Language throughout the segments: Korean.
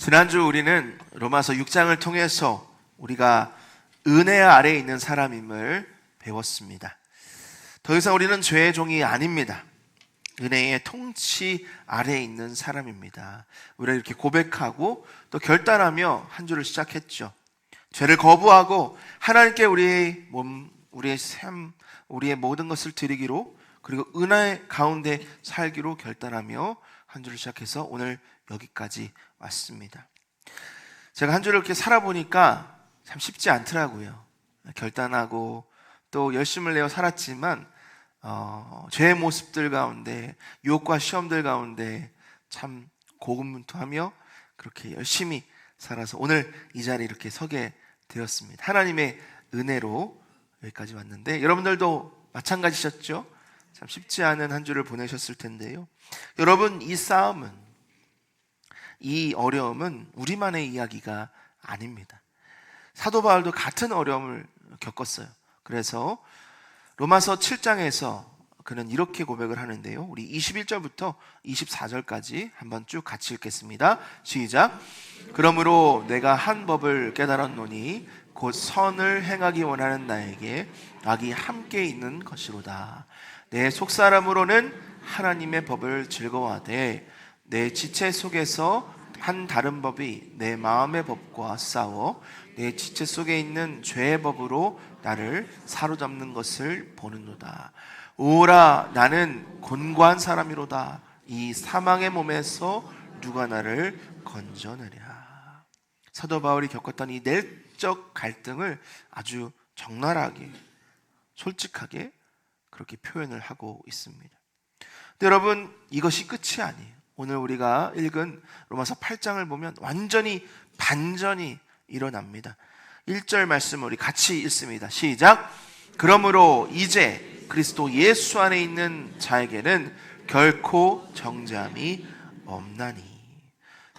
지난주 우리는 로마서 6장을 통해서 우리가 은혜 아래에 있는 사람임을 배웠습니다. 더 이상 우리는 죄의 종이 아닙니다. 은혜의 통치 아래에 있는 사람입니다. 우리가 이렇게 고백하고 또 결단하며 한 주를 시작했죠. 죄를 거부하고 하나님께 우리의 몸, 우리의 삶, 우리의 모든 것을 드리기로, 그리고 은혜 가운데 살기로 결단하며 한 주를 시작해서 오늘 여기까지 왔습니다. 제가 한 주를 이렇게 살아보니까 참 쉽지 않더라고요. 결단하고 또 열심을 내어 살았지만 죄의 모습들 가운데, 유혹과 시험들 가운데 참 고군분투하며 그렇게 열심히 살아서 오늘 이 자리에 이렇게 서게 되었습니다. 하나님의 은혜로 여기까지 왔는데, 여러분들도 마찬가지셨죠? 참 쉽지 않은 한 주를 보내셨을 텐데요. 여러분, 이 싸움은, 이 어려움은 우리만의 이야기가 아닙니다. 사도 바울도 같은 어려움을 겪었어요. 그래서 로마서 7장에서 그는 이렇게 고백을 하는데요. 우리 21절부터 24절까지 한번 쭉 같이 읽겠습니다. 시작. 그러므로 내가 한 법을 깨달았노니 곧 선을 행하기 원하는 나에게 악이 함께 있는 것이로다. 내 속사람으로는 하나님의 법을 즐거워하되 내 지체 속에서 한 다른 법이 내 마음의 법과 싸워 내 지체 속에 있는 죄의 법으로 나를 사로잡는 것을 보는도다. 오라, 나는 곤고한 사람이로다. 이 사망의 몸에서 누가 나를 건져내랴. 사도 바울이 겪었던 이 내적 갈등을 아주 적나라하게, 솔직하게 그렇게 표현을 하고 있습니다. 근데 여러분, 이것이 끝이 아니에요. 오늘 우리가 읽은 로마서 8장을 보면 완전히 반전이 일어납니다. 1절 말씀을 우리 같이 읽습니다. 시작. 그러므로 이제 그리스도 예수 안에 있는 자에게는 결코 정죄함이 없나니.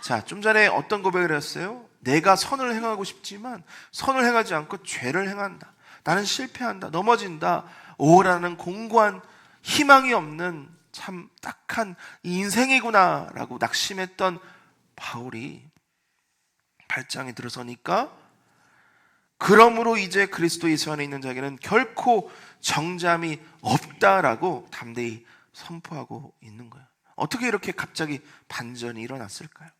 자, 좀 전에 어떤 고백을 했어요? 내가 선을 행하고 싶지만 선을 행하지 않고 죄를 행한다. 나는 실패한다. 넘어진다. 오라는 공고한 희망이 없는 참 딱한 인생이구나 라고 낙심했던 바울이 8장에 들어서니까, 그러므로 이제 그리스도 예수 안에 있는 자에게는 결코 정죄함이 없다라고 담대히 선포하고 있는 거예요. 어떻게 이렇게 갑자기 반전이 일어났을까요?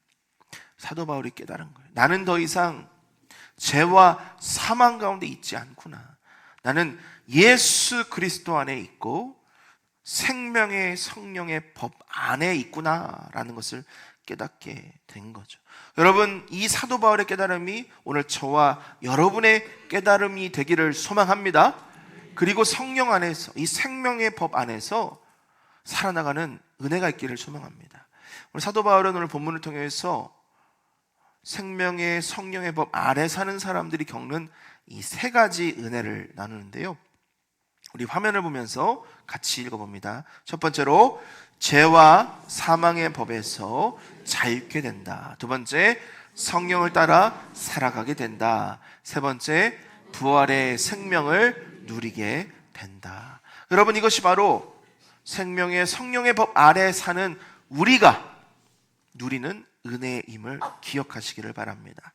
사도 바울이 깨달은 거예요. 나는 더 이상 죄와 사망 가운데 있지 않구나. 나는 예수 그리스도 안에 있고 생명의 성령의 법 안에 있구나라는 것을 깨닫게 된 거죠. 여러분, 이 사도 바울의 깨달음이 오늘 저와 여러분의 깨달음이 되기를 소망합니다. 그리고 성령 안에서, 이 생명의 법 안에서 살아나가는 은혜가 있기를 소망합니다. 오늘 사도 바울은 오늘 본문을 통해서 생명의 성령의 법 아래 사는 사람들이 겪는 이 세 가지 은혜를 나누는데요. 우리 화면을 보면서 같이 읽어봅니다. 첫 번째로, 죄와 사망의 법에서 자유케 된다. 두 번째, 성령을 따라 살아가게 된다. 세 번째, 부활의 생명을 누리게 된다. 여러분, 이것이 바로 생명의 성령의 법 아래 사는 우리가 누리는 은혜임을 기억하시기를 바랍니다.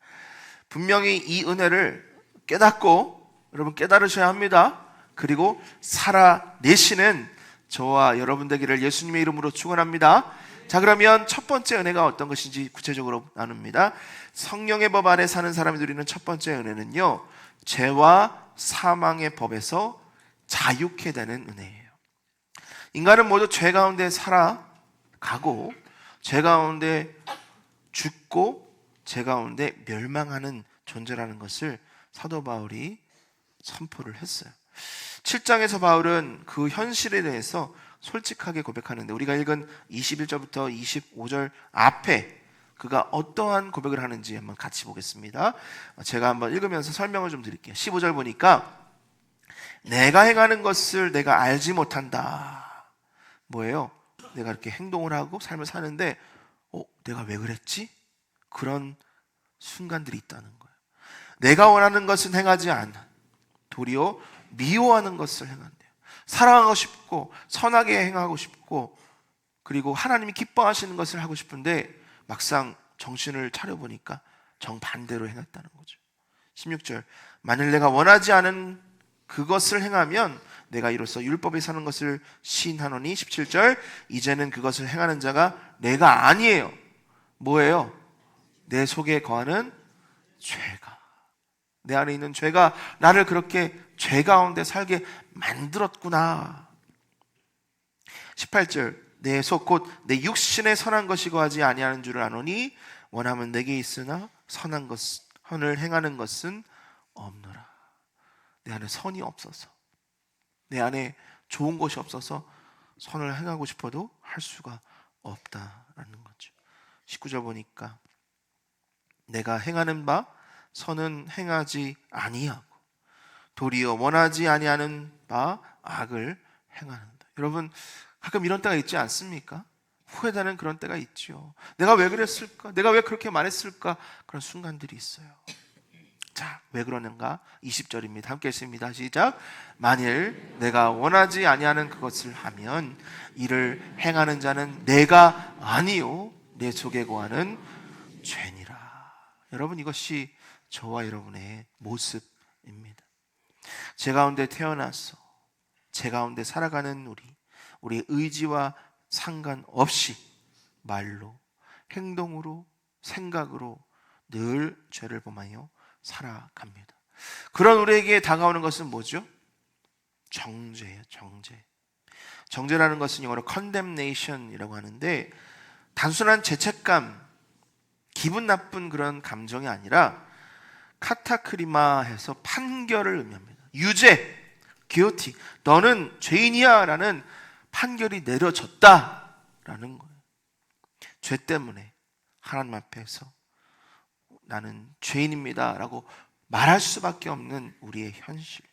분명히 이 은혜를 깨닫고 여러분 깨달으셔야 합니다. 그리고 살아내시는 저와 여러분 되기를 예수님의 이름으로 축원합니다. 자, 그러면 첫 번째 은혜가 어떤 것인지 구체적으로 나눕니다. 성령의 법 아래 사는 사람이 누리는 첫 번째 은혜는요, 죄와 사망의 법에서 자유케 되는 은혜예요. 인간은 모두 죄 가운데 살아가고 죄 가운데 죽고 죄 가운데 멸망하는 존재라는 것을 사도 바울이 선포를 했어요. 7장에서 바울은 그 현실에 대해서 솔직하게 고백하는데, 우리가 읽은 21절부터 25절 앞에 그가 어떠한 고백을 하는지 한번 같이 보겠습니다. 제가 한번 읽으면서 설명을 좀 드릴게요. 15절 보니까 내가 행하는 것을 내가 알지 못한다. 뭐예요? 내가 이렇게 행동을 하고 삶을 사는데 내가 왜 그랬지? 그런 순간들이 있다는 거예요. 내가 원하는 것은 행하지 않아. 도리어 미워하는 것을 행한대요. 사랑하고 싶고 선하게 행하고 싶고 그리고 하나님이 기뻐하시는 것을 하고 싶은데 막상 정신을 차려보니까 정반대로 행했다는 거죠. 16절, 만일 내가 원하지 않은 그것을 행하면 내가 이로써 율법에 사는 것을 시인하노니. 17절, 이제는 그것을 행하는 자가 내가 아니에요. 뭐예요? 내 속에 거하는 죄가, 내 안에 있는 죄가 나를 그렇게 죄 가운데 살게 만들었구나. 18절, 내 속 곧 내 육신에 선한 것이 거하지 아니하는 줄을 아노니 원하면 내게 있으나 선을 행하는 것은 없노라. 내 안에 선이 없어서, 내 안에 좋은 것이 없어서 선을 행하고 싶어도 할 수가 없다라는 거죠. 19절 보니까 내가 행하는 바 선은 행하지 아니하고 도리어 원하지 아니하는 바 악을 행하는다. 여러분, 가끔 이런 때가 있지 않습니까? 후회되는 그런 때가 있죠. 내가 왜 그랬을까? 내가 왜 그렇게 말했을까? 그런 순간들이 있어요. 자, 왜 그러는가? 20절입니다. 함께 읽습니다. 시작. 만일 내가 원하지 아니하는 그것을 하면 이를 행하는 자는 내가 아니요 내 속에 거하는 죄니라. 여러분, 이것이 저와 여러분의 모습입니다. 제 가운데 태어나서 제 가운데 살아가는 우리의 의지와 상관없이 말로, 행동으로, 생각으로 늘 죄를 범하여 살아갑니다. 그런 우리에게 다가오는 것은 뭐죠? 정죄예요. 정죄. 정죄라는 것은 영어로 condemnation이라고 하는데 단순한 죄책감, 기분 나쁜 그런 감정이 아니라 카타크리마 해서 판결을 의미합니다. 유죄, guilty, 너는 죄인이야 라는 판결이 내려졌다라는 거예요. 죄 때문에 하나님 앞에서 나는 죄인입니다 라고 말할 수밖에 없는 우리의 현실.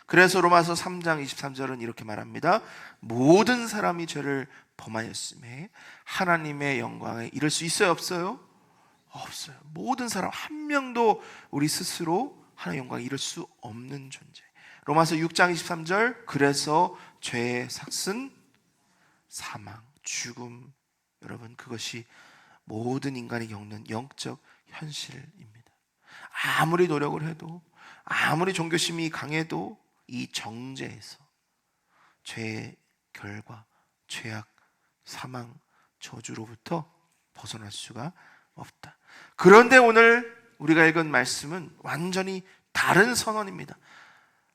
그래서 로마서 3장 23절은 이렇게 말합니다. 모든 사람이 죄를 범하였음에 하나님의 영광에 이를 수 있어요? 없어요? 없어요. 모든 사람 한 명도 우리 스스로 하나님의 영광에 이를 수 없는 존재. 로마서 6장 23절, 그래서 죄의 삭은 사망, 죽음. 여러분, 그것이 모든 인간이 겪는 영적 현실입니다. 아무리 노력을 해도, 아무리 종교심이 강해도 이 정죄에서 죄의 결과, 죄악, 사망, 저주로부터 벗어날 수가 없다. 그런데 오늘 우리가 읽은 말씀은 완전히 다른 선언입니다.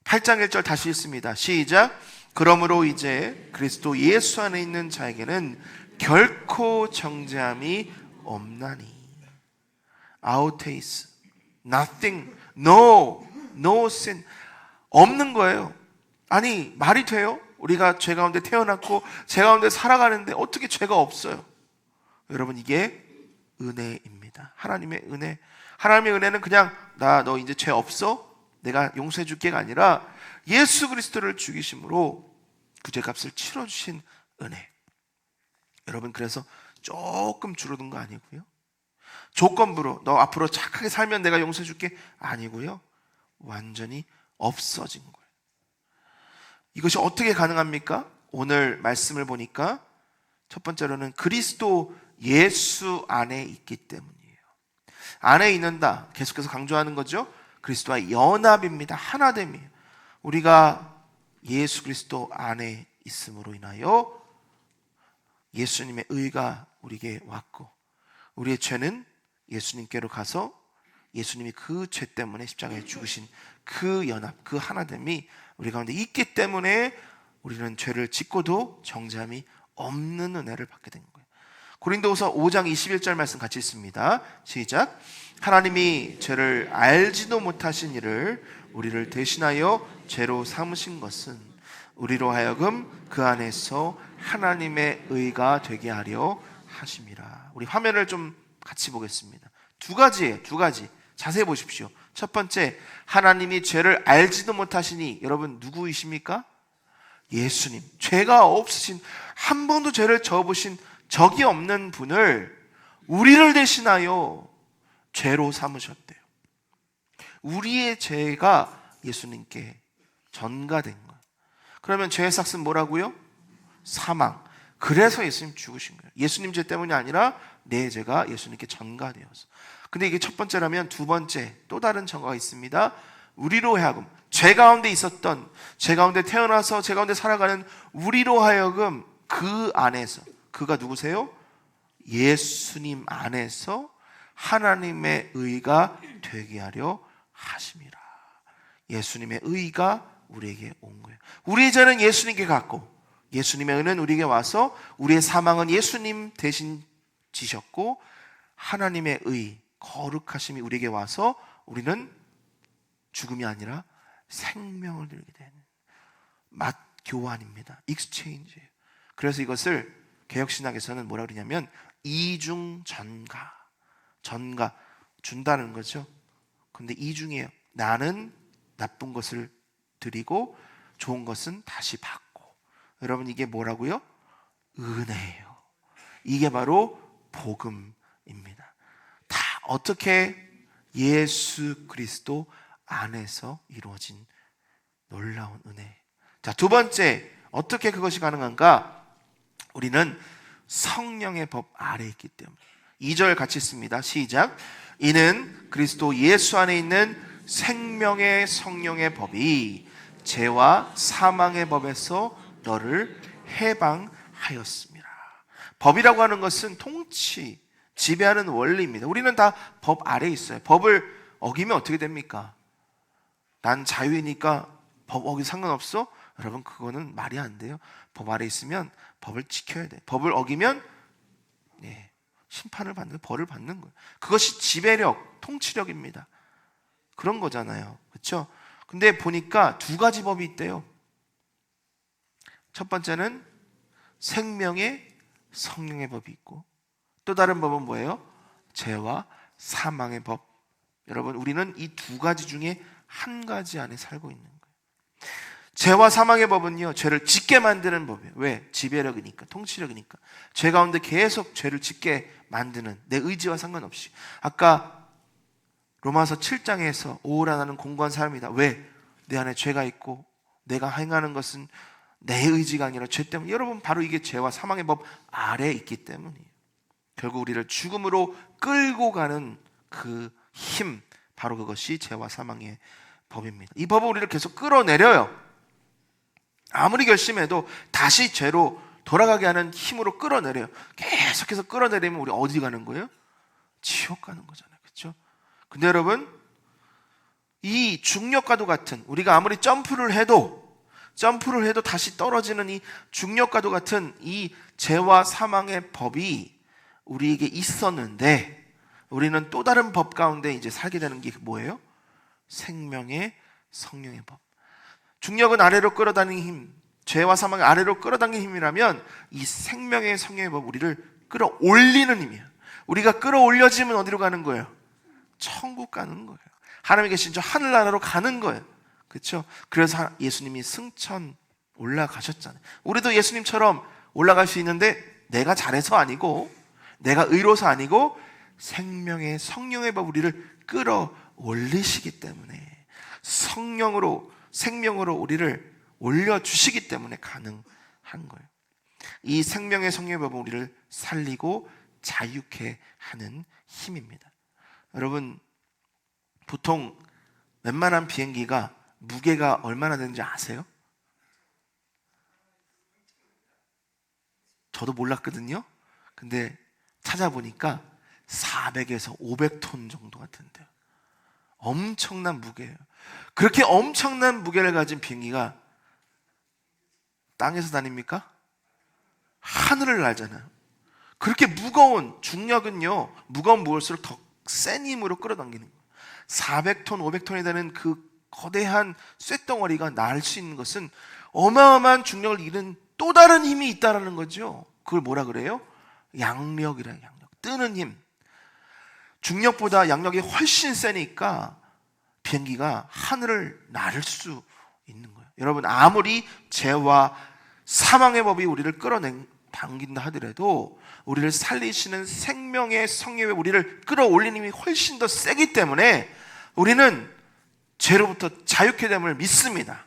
8장 1절 다시 읽습니다. 시작. 그러므로 이제 그리스도 예수 안에 있는 자에게는 결코 정죄함이 없나니. 아우테이스, nothing, no sin, 없는 거예요. 아니, 말이 돼요? 우리가 죄 가운데 태어났고 죄 가운데 살아가는데 어떻게 죄가 없어요? 여러분, 이게 은혜입니다. 하나님의 은혜. 하나님의 은혜는 그냥 너 이제 죄 없어? 내가 용서해 줄게가 아니라 예수 그리스도를 죽이심으로 그 죄값을 치러주신 은혜. 여러분, 그래서 조금 줄어든 거 아니고요, 조건부로 너 앞으로 착하게 살면 내가 용서해 줄게 아니고요, 완전히 없어진 거예요. 이것이 어떻게 가능합니까? 오늘 말씀을 보니까 첫 번째로는 그리스도 예수 안에 있기 때문이에요. 안에 있는다, 계속해서 강조하는 거죠. 그리스도와 연합입니다. 하나됨이에요. 우리가 예수 그리스도 안에 있음으로 인하여 예수님의 의가 우리에게 왔고, 우리의 죄는 예수님께로 가서 예수님이 그 죄 때문에 십자가에 죽으신 그 연합, 그 하나됨이 우리 가운데 있기 때문에 우리는 죄를 짓고도 정죄함이 없는 은혜를 받게 된 거예요. 고린도후서 5장 21절 말씀 같이 읽습니다. 시작. 하나님이 죄를 알지도 못하신 이를 우리를 대신하여 죄로 삼으신 것은 우리로 하여금 그 안에서 하나님의 의가 되게 하려 하심이라. 우리 화면을 좀 같이 보겠습니다. 두 가지 자세히 보십시오. 첫 번째, 하나님이 죄를 알지도 못하시니, 여러분 누구이십니까? 예수님. 죄가 없으신, 한 번도 죄를 저어보신 적이 없는 분을 우리를 대신하여 죄로 삼으셨대요. 우리의 죄가 예수님께 전가된 거예요. 그러면 죄의 삭은 뭐라고요? 사망. 그래서 예수님 죽으신 거예요. 예수님 죄 때문이 아니라 내 죄가 예수님께 전가되어서. 근데 이게 첫 번째라면 두 번째 또 다른 전가가 있습니다. 우리로 하여금 죄 가운데 있었던, 죄 가운데 태어나서 죄 가운데 살아가는 우리로 하여금 그 안에서, 그가 누구세요? 예수님 안에서 하나님의 의가 되게 하려 하심이라. 예수님의 의가 우리에게 온 거예요. 우리의 죄는 예수님께 갔고 예수님의 의는 우리에게 와서 우리의 사망은 예수님 대신 지셨고 하나님의 의, 거룩하심이 우리에게 와서 우리는 죽음이 아니라 생명을 누리게 되는 맞교환입니다. 익스체인지예요. 그래서 이것을 개혁신학에서는 뭐라 그러냐면 이중전가, 전가, 준다는 거죠. 근데 이중이에요. 나는 나쁜 것을 드리고 좋은 것은 다시 받고. 여러분 이게 뭐라고요? 은혜예요. 이게 바로 복음입니다. 다 어떻게? 예수 그리스도 안에서 이루어진 놀라운 은혜. 자, 두 번째, 어떻게 그것이 가능한가? 우리는 성령의 법 아래에 있기 때문에. 2절 같이 읽습니다. 시작. 이는 그리스도 예수 안에 있는 생명의 성령의 법이 죄와 사망의 법에서 너를 해방하였습니다. 법이라고 하는 것은 통치, 지배하는 원리입니다. 우리는 다 법 아래에 있어요. 법을 어기면 어떻게 됩니까? 난 자유이니까 법 어기 상관없어? 여러분 그거는 말이 안 돼요. 법 아래에 있으면 법을 지켜야 돼. 법을 어기면 심판을 받는, 벌을 받는 거예요. 그것이 지배력, 통치력입니다. 그런 거잖아요. 그렇죠? 근데 보니까 두 가지 법이 있대요. 첫 번째는 생명의 성령의 법이 있고 또 다른 법은 뭐예요? 죄와 사망의 법. 여러분 우리는 이 두 가지 중에 한 가지 안에 살고 있는 거예요. 죄와 사망의 법은요, 죄를 짓게 만드는 법이에요. 왜? 지배력이니까, 통치력이니까. 죄 가운데 계속 죄를 짓게 만드는, 내 의지와 상관없이. 아까 로마서 7장에서 오호라 나는 공고한 사람이다. 왜? 내 안에 죄가 있고 내가 행하는 것은 내 의지가 아니라 죄 때문에. 여러분 바로 이게 죄와 사망의 법 아래에 있기 때문이에요. 결국 우리를 죽음으로 끌고 가는 그 힘, 바로 그것이 죄와 사망의 법입니다. 이 법은 우리를 계속 끌어내려요. 아무리 결심해도 다시 죄로 돌아가게 하는 힘으로 끌어내려요. 계속해서 끌어내리면 우리 어디 가는 거예요? 지옥 가는 거잖아요. 그렇죠? 근데 여러분 이 중력과도 같은, 우리가 아무리 점프를 해도 다시 떨어지는 이 중력과도 같은 이 죄와 사망의 법이 우리에게 있었는데 우리는 또 다른 법 가운데 이제 살게 되는 게 뭐예요? 생명의 성령의 법. 중력은 아래로 끌어당기는 힘, 죄와 사망을 아래로 끌어당기는 힘이라면 이 생명의 성령의 법, 우리를 끌어올리는 힘이에요. 우리가 끌어올려지면 어디로 가는 거예요? 천국 가는 거예요. 하나님이 계신 저 하늘나라로 가는 거예요. 그렇죠? 그래서 예수님이 승천 올라가셨잖아요. 우리도 예수님처럼 올라갈 수 있는데 내가 잘해서 아니고 내가 의로서 아니고 생명의 성령의 법 우리를 끌어올리시기 때문에, 성령으로 생명으로 우리를 올려주시기 때문에 가능한 거예요. 이 생명의 성령의 법은 우리를 살리고 자유케 하는 힘입니다. 여러분 보통 웬만한 비행기가 무게가 얼마나 되는지 아세요? 저도 몰랐거든요. 근데 찾아보니까 400에서 500톤 정도가 된대요. 엄청난 무게예요. 그렇게 엄청난 무게를 가진 비행기가 땅에서 다닙니까? 하늘을 날잖아요. 그렇게 무거운 중력은요, 무거운 무거울수록 더 센 힘으로 끌어당기는 거예요. 400톤, 500톤이 되는 그 거대한 쇳덩어리가 날 수 있는 것은 어마어마한 중력을 잃은 또 다른 힘이 있다는 거죠. 그걸 뭐라 그래요? 양력이라. 양력, 뜨는 힘. 중력보다 양력이 훨씬 세니까 비행기가 하늘을 날 수 있는 거예요. 여러분 아무리 죄와 사망의 법이 우리를 끌어당긴다 하더라도 우리를 살리시는 생명의 성령의 우리를 끌어올리는 힘이 훨씬 더 세기 때문에 우리는 죄로부터 자유케 됨을 믿습니다.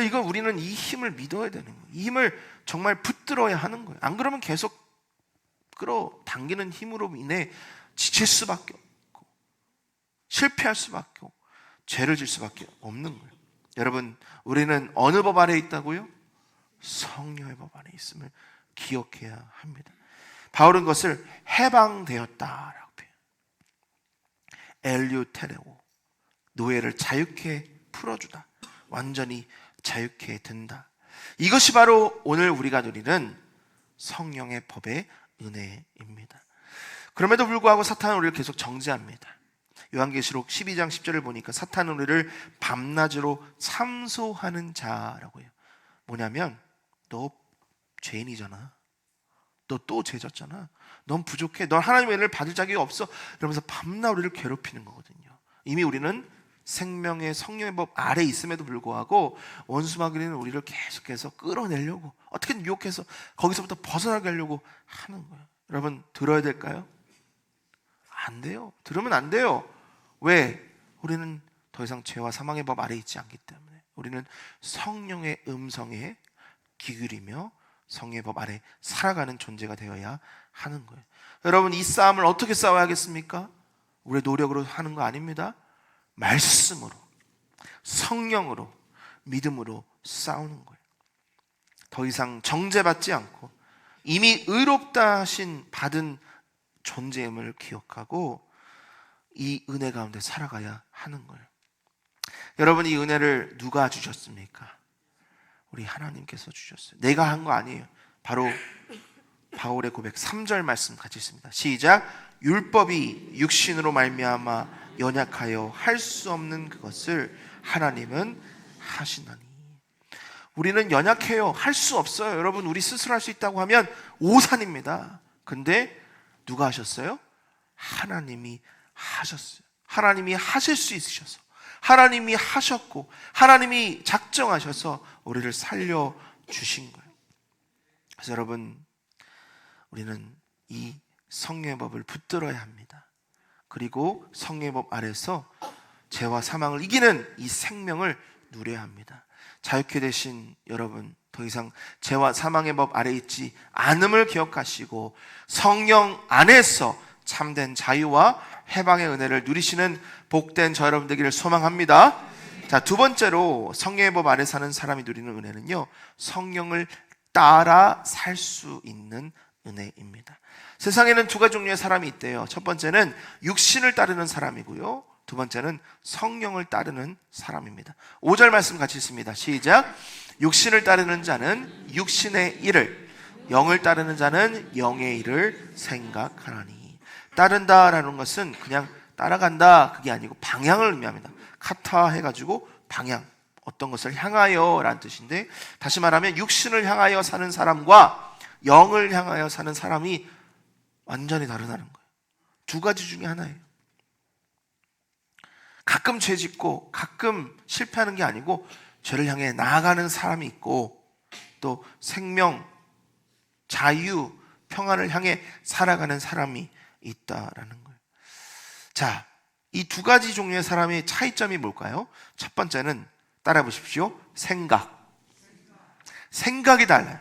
이거 우리는 이 힘을 믿어야 되는 거예요. 이 힘을 정말 붙들어야 하는 거예요. 안 그러면 계속 끌어당기는 힘으로 인해 지칠 수밖에 없고 실패할 수밖에 없고 죄를 질 수밖에 없는 거예요. 여러분, 우리는 어느 법 아래에 있다고요? 성령의 법 안에 있음을 기억해야 합니다. 바울은 그것을 해방되었다라고 표현해요. 엘류테레오, 노예를 자유케 풀어주다, 완전히 자유케 된다. 이것이 바로 오늘 우리가 누리는 성령의 법의 은혜입니다. 그럼에도 불구하고 사탄은 우리를 계속 정죄합니다. 요한계시록 12장 10절을 보니까 사탄은 우리를 밤낮으로 참소하는 자라고 해요. 뭐냐면 너 죄인이잖아, 너 또 죄졌잖아, 넌 부족해, 넌 하나님의 은혜를 받을 자격이 없어, 이러면서 밤낮 우리를 괴롭히는 거거든요. 이미 우리는 생명의 성령의 법 아래 있음에도 불구하고 원수마귀는 우리를 계속해서 끌어내려고, 어떻게든 유혹해서 거기서부터 벗어나게 하려고 하는 거예요. 여러분, 들어야 될까요? 안 돼요. 들으면 안 돼요. 왜? 우리는 더 이상 죄와 사망의 법 아래 있지 않기 때문에. 우리는 성령의 음성에 귀 기울이며 성령의 법 아래 살아가는 존재가 되어야 하는 거예요. 여러분, 이 싸움을 어떻게 싸워야겠습니까? 우리의 노력으로 하는 거 아닙니다. 말씀으로, 성령으로, 믿음으로 싸우는 거예요. 더 이상 정죄받지 않고 이미 의롭다 하신 받은 존재임을 기억하고 이 은혜 가운데 살아가야 하는 거예요. 여러분, 이 은혜를 누가 주셨습니까? 우리 하나님께서 주셨어요. 내가 한 거 아니에요. 바로 바울의 고백 3절 말씀 같이 있습니다. 시작. 율법이 육신으로 말미암아 연약하여 할 수 없는 그것을 하나님은 하시나니. 우리는 연약해요. 할 수 없어요. 여러분, 우리 스스로 할 수 있다고 하면 오산입니다. 근데 누가 하셨어요? 하나님이 하셨어요. 하나님이 하실 수 있으셔서, 하나님이 하셨고 하나님이 작정하셔서 우리를 살려주신 거예요. 그래서 여러분, 우리는 이 성령의 법을 붙들어야 합니다. 그리고 성령의 법 아래서 죄와 사망을 이기는 이 생명을 누려야 합니다. 자유케 되신 여러분, 더 이상 죄와 사망의 법 아래 있지 않음을 기억하시고 성령 안에서 참된 자유와 해방의 은혜를 누리시는 복된 저 여러분 되기를 소망합니다. 자, 두 번째로 성령의 법 아래 사는 사람이 누리는 은혜는요, 성령을 따라 살 수 있는 은혜입니다. 세상에는 두 가지 종류의 사람이 있대요. 첫 번째는 육신을 따르는 사람이고요, 두 번째는 성령을 따르는 사람입니다. 5절 말씀 같이 있습니다. 시작. 육신을 따르는 자는 육신의 일을, 영을 따르는 자는 영의 일을 생각하나니. 따른다라는 것은 그냥 따라간다, 그게 아니고 방향을 의미합니다. 카타 해가지고 방향, 어떤 것을 향하여 라는 뜻인데, 다시 말하면 육신을 향하여 사는 사람과 영을 향하여 사는 사람이 완전히 다르다는 거예요. 두 가지 중에 하나예요. 가끔 죄 짓고 가끔 실패하는 게 아니고 죄를 향해 나아가는 사람이 있고, 또 생명, 자유, 평안을 향해 살아가는 사람이 있다라는 거예요. 자, 이 두 가지 종류의 사람의 차이점이 뭘까요? 첫 번째는 따라 보십시오. 생각이 달라요.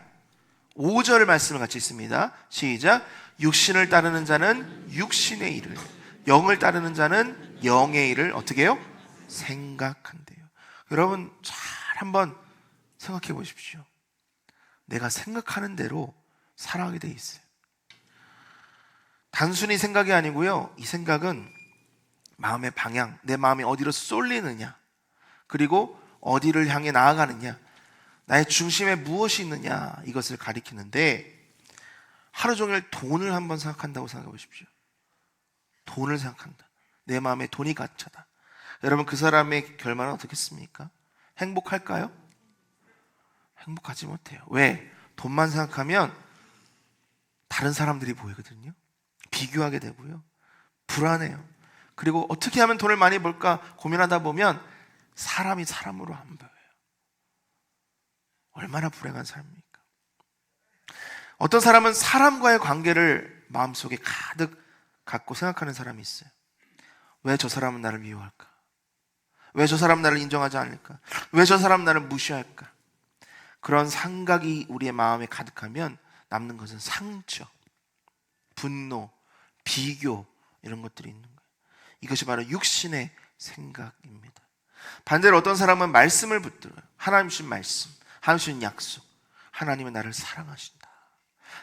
5절 말씀을 같이 있습니다. 시작. 육신을 따르는 자는 육신의 일을, 영을 따르는 자는 영의 일을 어떻게 해요? 생각한대요. 여러분, 잘 한번 생각해 보십시오. 내가 생각하는 대로 살아가게 돼 있어요. 단순히 생각이 아니고요, 이 생각은 마음의 방향, 내 마음이 어디로 쏠리느냐, 그리고 어디를 향해 나아가느냐, 나의 중심에 무엇이 있느냐, 이것을 가리키는데, 하루 종일 돈을 한번 생각한다고 생각해 보십시오. 돈을 생각한다. 내 마음에 돈이 갇혀다. 여러분, 그 사람의 결말은 어떻겠습니까? 행복할까요? 행복하지 못해요. 왜? 돈만 생각하면 다른 사람들이 보이거든요. 비교하게 되고요, 불안해요. 그리고 어떻게 하면 돈을 많이 벌까 고민하다 보면 사람이 사람으로 안 보여요. 얼마나 불행한 삶입니까? 어떤 사람은 사람과의 관계를 마음속에 가득 갖고 생각하는 사람이 있어요. 왜 저 사람은 나를 미워할까? 왜 저 사람은 나를 인정하지 않을까? 왜 저 사람은 나를 무시할까? 그런 생각이 우리의 마음에 가득하면 남는 것은 상처, 분노, 비교 이런 것들이 있는 거예요. 이것이 바로 육신의 생각입니다. 반대로 어떤 사람은 말씀을 붙들어요. 하나님 주신 말씀, 하나님 주신 약속. 하나님은 나를 사랑하신다.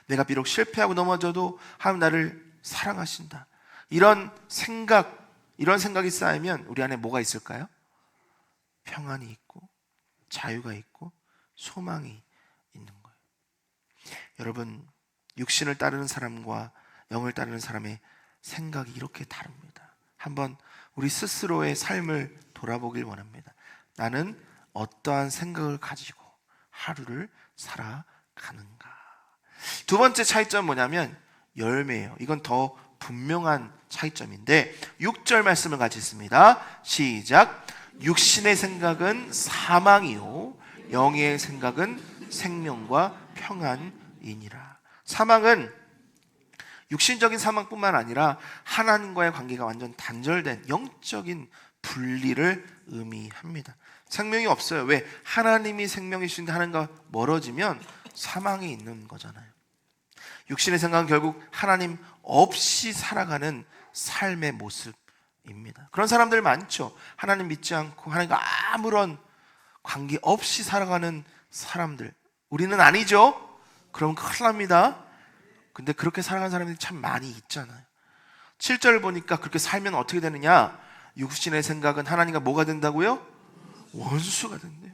내가 비록 실패하고 넘어져도 하나님 나를 사랑하신다. 이런 생각이 쌓이면 우리 안에 뭐가 있을까요? 평안이 있고 자유가 있고 소망이 있는 거예요. 여러분, 육신을 따르는 사람과 영을 따르는 사람의 생각이 이렇게 다릅니다. 한번 우리 스스로의 삶을 돌아보길 원합니다. 나는 어떠한 생각을 가지고 하루를 살아가는가? 두 번째 차이점은 뭐냐면 열매예요. 이건 더 분명한 차이점인데 6절 말씀을 같이 읽습니다. 시작. 육신의 생각은 사망이요 영의 생각은 생명과 평안이니라. 사망은 육신적인 사망뿐만 아니라 하나님과의 관계가 완전 단절된 영적인 분리를 의미합니다. 생명이 없어요. 왜? 하나님이 생명이신데 하나님과 멀어지면 사망이 있는 거잖아요. 육신의 생각은 결국 하나님 없이 살아가는 삶의 모습입니다. 그런 사람들 많죠. 하나님 믿지 않고 하나님과 아무런 관계 없이 살아가는 사람들. 우리는 아니죠. 그럼 큰일 납니다. 근데 그렇게 살아가는 사람들이 참 많이 있잖아요. 7절을 보니까 그렇게 살면 어떻게 되느냐? 육신의 생각은 하나님과 뭐가 된다고요? 원수가 된대요.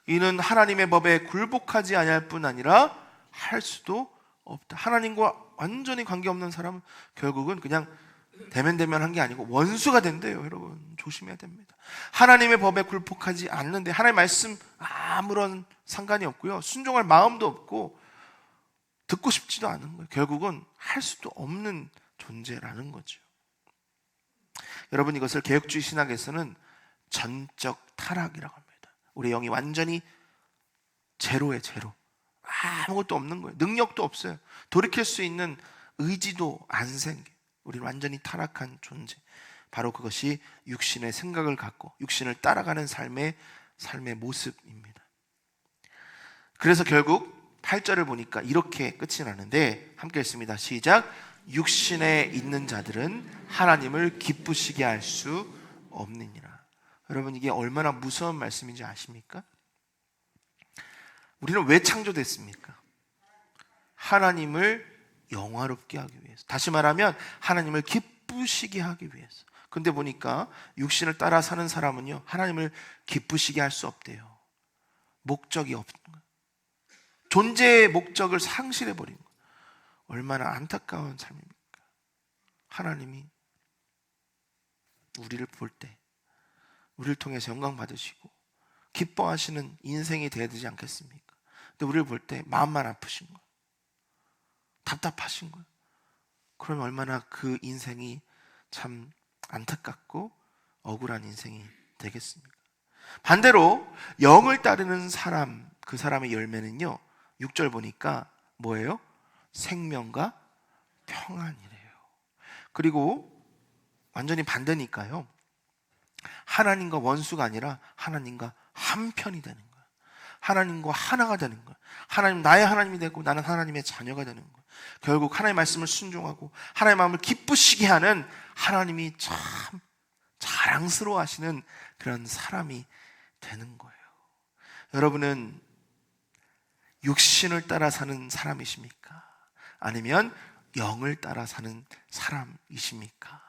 이는 하나님의 법에 굴복하지 아니할 뿐 아니라 할 수도 없다. 하나님과 완전히 관계없는 사람은 결국은 그냥 대면대면한 게 아니고 원수가 된대요. 여러분 조심해야 됩니다. 하나님의 법에 굴복하지 않는데 하나님의 말씀 아무런 상관이 없고요. 순종할 마음도 없고 듣고 싶지도 않은 거예요. 결국은 할 수도 없는 존재라는 거죠. 여러분, 이것을 개혁주의 신학에서는 전적 타락이라고 합니다. 우리 영이 완전히 제로예요. 제로. 아무것도 없는 거예요. 능력도 없어요. 돌이킬 수 있는 의지도 안 생겨. 우리는 완전히 타락한 존재. 바로 그것이 육신의 생각을 갖고 육신을 따라가는 삶의 모습입니다. 그래서 결국 8절을 보니까 이렇게 끝이 나는데 함께 읽습니다. 시작. 육신에 있는 자들은 하나님을 기쁘시게 할 수 없느니라. 여러분, 이게 얼마나 무서운 말씀인지 아십니까? 우리는 왜 창조됐습니까? 하나님을 영화롭게 하기 위해서. 다시 말하면 하나님을 기쁘시게 하기 위해서. 근데 보니까 육신을 따라 사는 사람은요, 하나님을 기쁘시게 할 수 없대요. 목적이 없는 거예요. 존재의 목적을 상실해버린 거예요. 얼마나 안타까운 삶입니까? 하나님이 우리를 볼 때 우리를 통해서 영광 받으시고 기뻐하시는 인생이 되어야 되지 않겠습니까? 근데 우리를 볼 때 마음만 아프신 거예요. 답답하신 거예요. 그러면 얼마나 그 인생이 참 안타깝고 억울한 인생이 되겠습니까? 반대로 영을 따르는 사람, 그 사람의 열매는요, 6절 보니까 뭐예요? 생명과 평안이래요. 그리고 완전히 반대니까요, 하나님과 원수가 아니라 하나님과 한편이 되는 거예요. 하나님과 하나가 되는 거예요. 하나님, 나의 하나님이 되고 나는 하나님의 자녀가 되는 거예요. 결국 하나님의 말씀을 순종하고 하나님의 마음을 기쁘시게 하는, 하나님이 참 자랑스러워 하시는 그런 사람이 되는 거예요. 여러분은 육신을 따라 사는 사람이십니까? 아니면 영을 따라 사는 사람이십니까?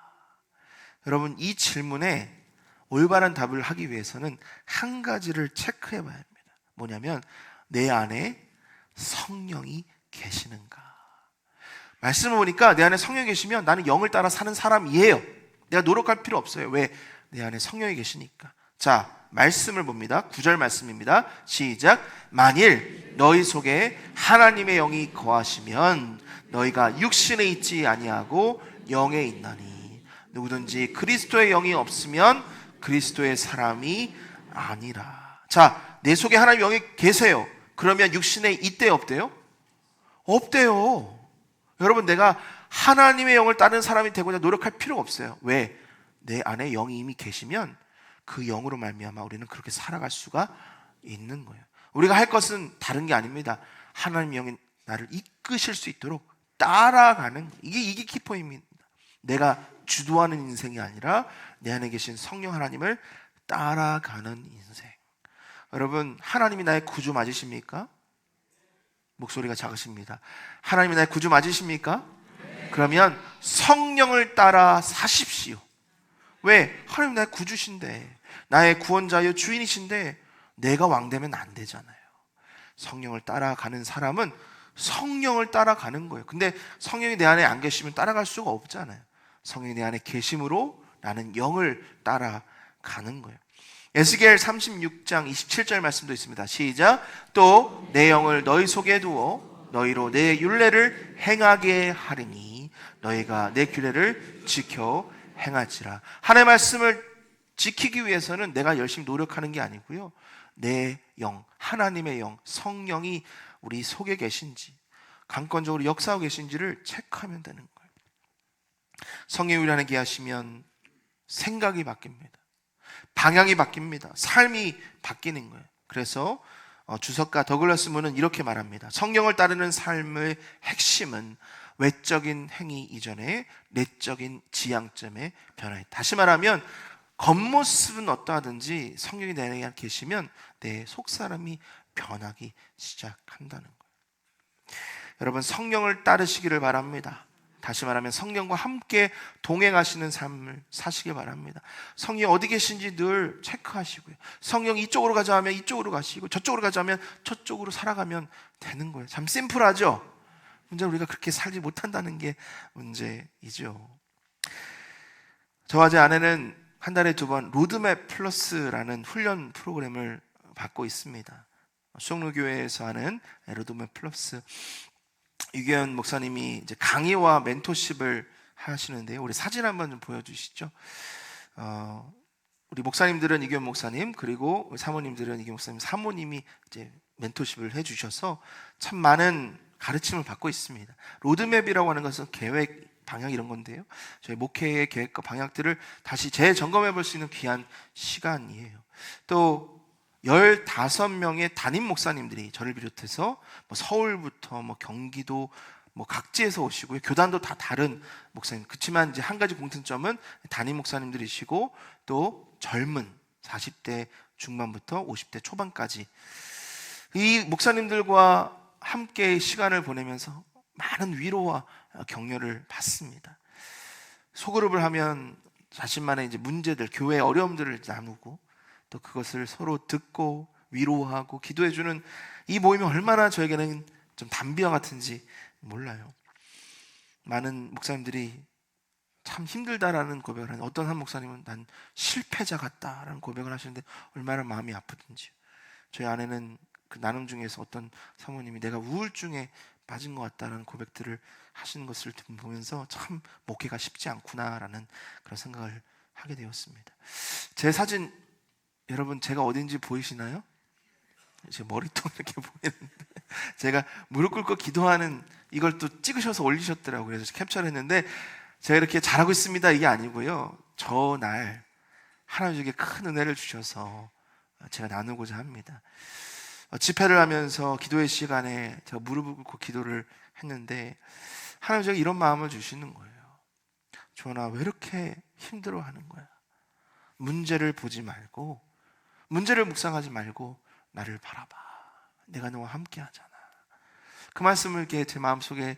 여러분, 이 질문에 올바른 답을 하기 위해서는 한 가지를 체크해 봐야 합니다. 뭐냐면 내 안에 성령이 계시는가? 말씀을 보니까 내 안에 성령이 계시면 나는 영을 따라 사는 사람이에요. 내가 노력할 필요 없어요. 왜? 내 안에 성령이 계시니까. 자, 말씀을 봅니다. 9절 말씀입니다. 시작. 만일 너희 속에 하나님의 영이 거하시면 너희가 육신에 있지 아니하고 영에 있나니 누구든지 그리스도의 영이 없으면 그리스도의 사람이 아니라. 자, 내 속에 하나님의 영이 계세요. 그러면 육신에 있대요, 없대요? 없대요. 여러분, 내가 하나님의 영을 따르는 사람이 되고자 노력할 필요가 없어요. 왜? 내 안에 영이 이미 계시면 그 영으로 말미암아 우리는 그렇게 살아갈 수가 있는 거예요. 우리가 할 것은 다른 게 아닙니다. 하나님의 영이 나를 이끄실 수 있도록 따라가는, 이게 키포인트입니다. 내가 주도하는 인생이 아니라 내 안에 계신 성령 하나님을 따라가는 인생. 여러분, 하나님이 나의 구주 맞으십니까? 목소리가 작으십니다. 하나님이 나의 구주 맞으십니까? 그러면 성령을 따라 사십시오. 왜? 하나님 나의 구주신데, 나의 구원자여 주인이신데 내가 왕되면 안 되잖아요. 성령을 따라가는 사람은 성령을 따라가는 거예요. 근데 성령이 내 안에 안 계시면 따라갈 수가 없잖아요. 성령이 내 안에 계심으로 나는 영을 따라가는 거예요. 에스겔 36장 27절 말씀도 있습니다. 시작. 또 내 영을 너희 속에 두어 너희로 내 율례를 행하게 하리니 너희가 내 규례를 지켜 행할지라. 하나님의 말씀을 지키기 위해서는 내가 열심히 노력하는 게 아니고요, 내 영, 하나님의 영, 성령이 우리 속에 계신지, 강권적으로 역사하고 계신지를 체크하면 되는 거예요. 성령이 우리 안에 계시면 생각이 바뀝니다. 방향이 바뀝니다. 삶이 바뀌는 거예요. 그래서 주석가 더글라스 문은 이렇게 말합니다. 성령을 따르는 삶의 핵심은 외적인 행위 이전에 내적인 지향점의 변화에, 다시 말하면 겉모습은 어떠하든지 성령이 내 안에 계시면 내 속사람이 변하기 시작한다는 거예요. 여러분, 성령을 따르시기를 바랍니다. 다시 말하면 성령과 함께 동행하시는 삶을 사시길 바랍니다. 성령이 어디 계신지 늘 체크하시고요, 성령이 이쪽으로 가자 하면 이쪽으로 가시고, 저쪽으로 가자 하면 저쪽으로 살아가면 되는 거예요. 참 심플하죠? 문제는 우리가 그렇게 살지 못한다는 게 문제이죠. 저와 제 아내는 한 달에 2번 로드맵 플러스라는 훈련 프로그램을 받고 있습니다. 수영로교회에서 하는 로드맵 플러스. 유기현 목사님이 이제 강의와 멘토십을 하시는데요. 우리 사진 한번 좀 보여주시죠. 우리 목사님들은 이규현 목사님, 그리고 사모님들은 이규현 목사님 사모님이 이제 멘토십을 해주셔서 참 많은 가르침을 받고 있습니다. 로드맵이라고 하는 것은 계획, 방향 이런 건데요, 저희 목회의 계획과 방향들을 다시 재점검해 볼 수 있는 귀한 시간이에요. 또 15명의 담임 목사님들이 저를 비롯해서 서울부터 경기도 각지에서 오시고요, 교단도 다 다른 목사님. 그렇지만 이제 한 가지 공통점은 담임 목사님들이시고 또 젊은 40대 중반부터 50대 초반까지 이 목사님들과 함께 시간을 보내면서 많은 위로와 격려를 받습니다. 소그룹을 하면 자신만의 이제 문제들, 교회의 어려움들을 나누고 또 그것을 서로 듣고 위로하고 기도해주는 이 모임이 얼마나 저에게는 좀 담비와 같은지 몰라요. 많은 목사님들이 참 힘들다라는 고백을 하는, 어떤 한 목사님은 난 실패자 같다라는 고백을 하시는데 얼마나 마음이 아프든지. 저희 아내는 그 나눔 중에서 어떤 사모님이 내가 우울증에 빠진 것 같다는 고백들을 하시는 것을 보면서 참 목회가 쉽지 않구나라는 그런 생각을 하게 되었습니다. 제 사진 여러분 제가 어딘지 보이시나요? 제 머리통 이렇게 보이는데 제가 무릎 꿇고 기도하는 이걸 또 찍으셔서 올리셨더라고요. 그래서 캡처를 했는데 제가 이렇게 잘하고 있습니다 이게 아니고요, 저날 하나님께 큰 은혜를 주셔서 제가 나누고자 합니다. 집회를 하면서 기도의 시간에 제가 무릎을 꿇고 기도를 했는데 하나님 제가 이런 마음을 주시는 거예요. 주원아, 왜 이렇게 힘들어하는 거야? 문제를 보지 말고, 문제를 묵상하지 말고 나를 바라봐. 내가 너와 함께 하잖아. 그 말씀을 이렇게 제 마음속에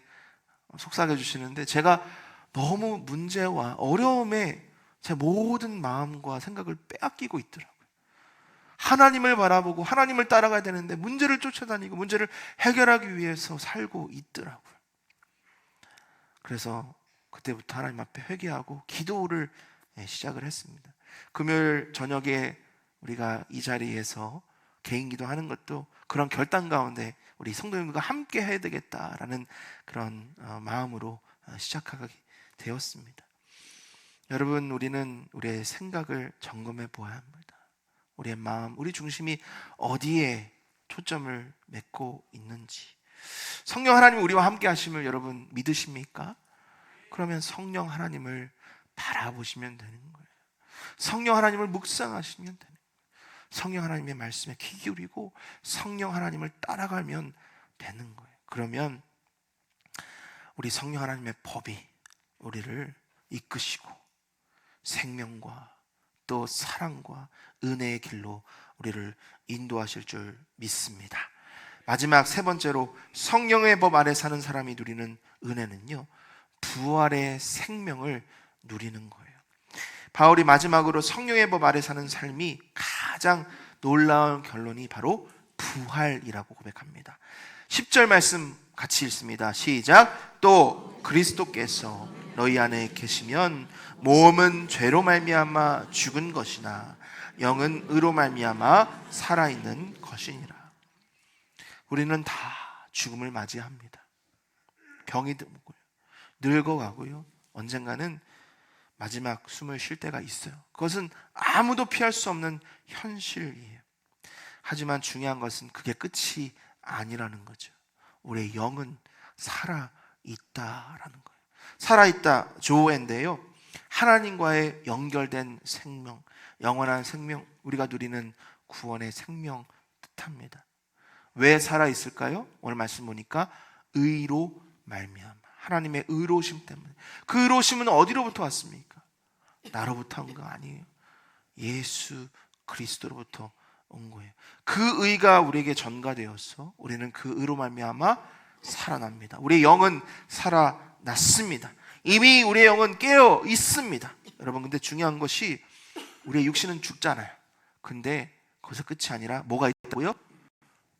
속삭여 주시는데 제가 너무 문제와 어려움에 제 모든 마음과 생각을 빼앗기고 있더라고요. 하나님을 바라보고 하나님을 따라가야 되는데 문제를 쫓아다니고 문제를 해결하기 위해서 살고 있더라고요. 그래서 그때부터 하나님 앞에 회개하고 기도를 시작을 했습니다. 금요일 저녁에 우리가 이 자리에서 개인 기도하는 것도 그런 결단 가운데 우리 성도님들과 함께 해야 되겠다라는 그런 마음으로 시작하게 되었습니다. 여러분, 우리는 우리의 생각을 점검해 보아야 합니다. 우리의 마음, 우리 중심이 어디에 초점을 맺고 있는지. 성령 하나님 우리와 함께 하심을 여러분 믿으십니까? 그러면 성령 하나님을 바라보시면 되는 거예요. 성령 하나님을 묵상하시면 되는 거예요. 성령 하나님의 말씀에 귀 기울이고 성령 하나님을 따라가면 되는 거예요. 그러면 우리 성령 하나님의 법이 우리를 이끄시고 생명과 또 사랑과 은혜의 길로 우리를 인도하실 줄 믿습니다. 마지막 세 번째로 성령의 법 아래 사는 사람이 누리는 은혜는요, 부활의 생명을 누리는 거예요. 바울이 마지막으로 성령의 법 아래 사는 삶이 가장 놀라운 결론이 바로 부활이라고 고백합니다. 10절 말씀 같이 읽습니다. 시작. 또 그리스도께서 너희 안에 계시면 몸은 죄로 말미암아 죽은 것이나 영은 의로 말미암아 살아있는 것이니라. 우리는 다 죽음을 맞이합니다. 병이 들고요, 늙어가고요, 언젠가는 마지막 숨을 쉴 때가 있어요. 그것은 아무도 피할 수 없는 현실이에요. 하지만 중요한 것은 그게 끝이 아니라는 거죠. 우리의 영은 살아있다라는 거예요. 살아있다, 조앤데요, 하나님과의 연결된 생명, 영원한 생명, 우리가 누리는 구원의 생명 뜻합니다. 왜 살아있을까요? 오늘 말씀 보니까 의로 말미암아, 하나님의 의로우심 때문에. 그 의로우심은 어디로부터 왔습니까? 나로부터 온 거 아니에요. 예수 그리스도로부터 온 거예요. 그 의가 우리에게 전가되어서 우리는 그 의로 말미암아 살아납니다. 우리의 영은 살아났습니다. 이미 우리의 영은 깨어 있습니다. 여러분, 근데 중요한 것이 우리의 육신은 죽잖아요. 근데 거기서 끝이 아니라 뭐가 있다고요?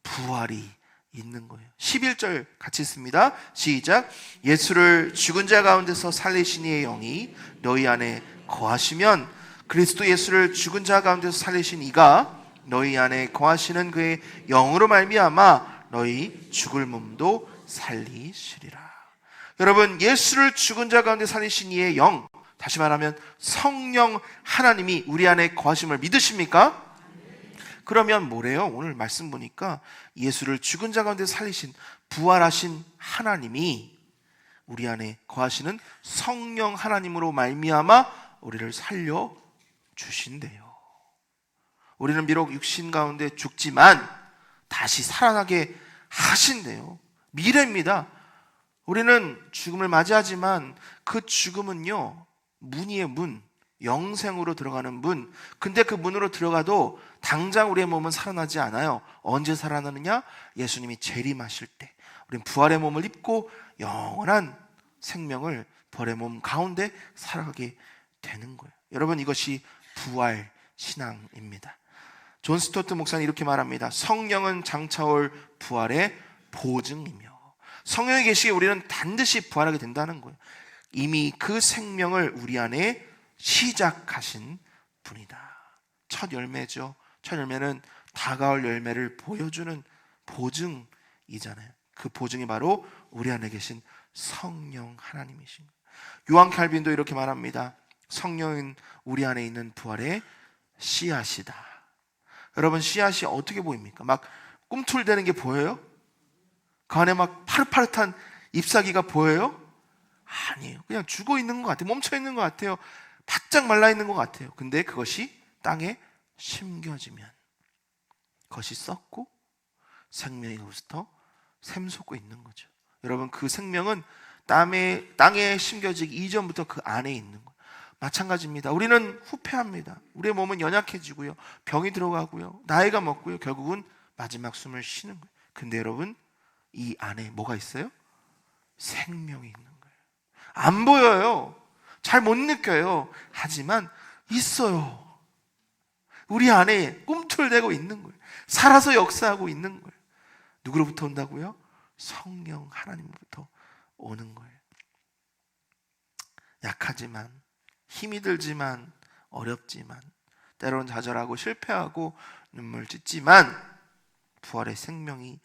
부활이 있는 거예요. 11절 같이 읽습니다. 시작. 예수를 죽은 자 가운데서 살리신 이의 영이 너희 안에 거하시면 그리스도 예수를 죽은 자 가운데서 살리신 이가 너희 안에 거하시는 그의 영으로 말미암아 너희 죽을 몸도 살리시리라. 여러분, 예수를 죽은 자 가운데 살리신 이의 영, 다시 말하면 성령 하나님이 우리 안에 거하심을 믿으십니까? 그러면 뭐래요? 오늘 말씀 보니까 예수를 죽은 자 가운데 살리신, 부활하신 하나님이 우리 안에 거하시는 성령 하나님으로 말미암아 우리를 살려 주신대요. 우리는 비록 육신 가운데 죽지만 다시 살아나게 하신대요. 미래입니다. 우리는 죽음을 맞이하지만 그 죽음은요, 문이에요. 문, 영생으로 들어가는 문. 근데 그 문으로 들어가도 당장 우리의 몸은 살아나지 않아요. 언제 살아나느냐? 예수님이 재림하실 때 우리는 부활의 몸을 입고 영원한 생명을 부활의 몸 가운데 살아가게 되는 거예요. 여러분, 이것이 부활 신앙입니다. 존 스토트 목사는 이렇게 말합니다. 성령은 장차올 부활의 보증이며, 성령이 계시기에 우리는 반드시 부활하게 된다는 거예요. 이미 그 생명을 우리 안에 시작하신 분이다. 첫 열매죠. 첫 열매는 다가올 열매를 보여주는 보증이잖아요. 그 보증이 바로 우리 안에 계신 성령 하나님이신 거예요. 요한 칼빈도 이렇게 말합니다. 성령은 우리 안에 있는 부활의 씨앗이다. 여러분, 씨앗이 어떻게 보입니까? 막 꿈틀대는 게 보여요? 그 안에 막 파릇파릇한 잎사귀가 보여요? 아니에요. 그냥 죽어 있는 것 같아요. 멈춰 있는 것 같아요. 바짝 말라 있는 것 같아요. 근데 그것이 땅에 심겨지면 그것이 썩고 생명이 거기서 샘솟고 있는 거죠. 여러분, 그 생명은 땅에 심겨지기 이전부터 그 안에 있는 거예요. 마찬가지입니다. 우리는 후패합니다. 우리의 몸은 연약해지고요, 병이 들어가고요, 나이가 먹고요, 결국은 마지막 숨을 쉬는 거예요. 근데 여러분, 이 안에 뭐가 있어요? 생명이 있는 거예요. 안 보여요. 잘 못 느껴요. 하지만 있어요. 우리 안에 꿈틀대고 있는 거예요. 살아서 역사하고 있는 거예요. 누구로부터 온다고요? 성령 하나님으로부터 오는 거예요. 약하지만, 힘이 들지만, 어렵지만, 때로는 좌절하고 실패하고 눈물 찢지만 부활의 생명이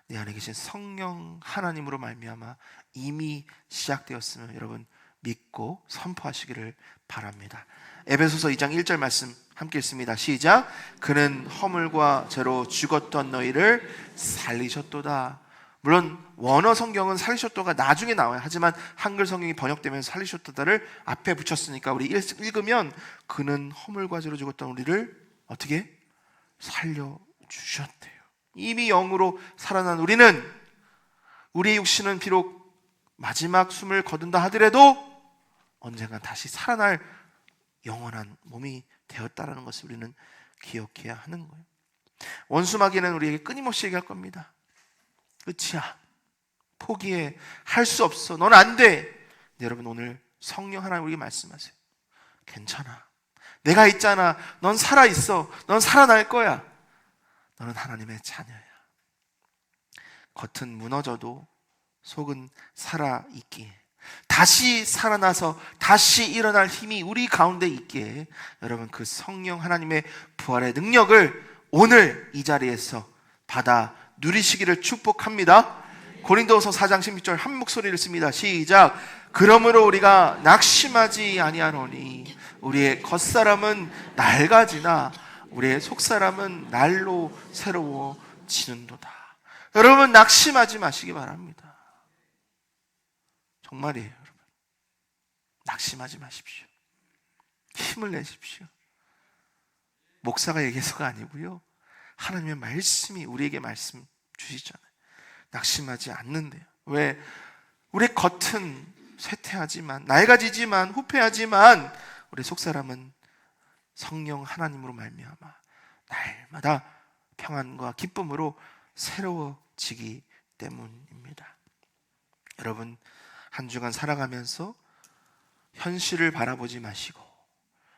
내 안에 계신 성령 하나님으로 말미암아 이미 시작되었으면 여러분 믿고 선포하시기를 바랍니다. 에베소서 2장 1절 말씀 함께 읽습니다. 시작. 그는 허물과 죄로 죽었던 너희를 살리셨도다. 물론 원어 성경은 살리셨도가 나중에 나와요. 하지만 한글 성경이 번역되면서 살리셨도다를 앞에 붙였으니까 우리 읽으면 그는 허물과 죄로 죽었던 우리를 어떻게? 살려주셨대요. 이미 영으로 살아난 우리는, 우리의 육신은 비록 마지막 숨을 거둔다 하더라도 언젠간 다시 살아날 영원한 몸이 되었다라는 것을 우리는 기억해야 하는 거예요. 원수마귀는 우리에게 끊임없이 얘기할 겁니다. 끝이야, 포기해, 할 수 없어, 넌 안 돼. 근데 여러분, 오늘 성령 하나님 우리에게 말씀하세요. 괜찮아, 내가 있잖아, 넌 살아있어, 넌 살아날 거야. 너는 하나님의 자녀야. 겉은 무너져도 속은 살아있기에, 다시 살아나서 다시 일어날 힘이 우리 가운데 있기에, 여러분, 그 성령 하나님의 부활의 능력을 오늘 이 자리에서 받아 누리시기를 축복합니다. 고린도후서 4장 16절 한 목소리를 씁니다. 시작. 그러므로 우리가 낙심하지 아니하노니 우리의 겉사람은 낡아지나 우리의 속사람은 날로 새로워지는도다. 여러분, 낙심하지 마시기 바랍니다. 정말이에요, 여러분. 낙심하지 마십시오. 힘을 내십시오. 목사가 얘기해서가 아니고요, 하나님의 말씀이 우리에게 말씀 주시잖아요. 낙심하지 않는데요. 왜? 우리 겉은 쇠퇴하지만, 낡아지지만, 후패하지만 우리 속사람은 성령 하나님으로 말미암아 날마다 평안과 기쁨으로 새로워지기 때문입니다. 여러분, 한 주간 살아가면서 현실을 바라보지 마시고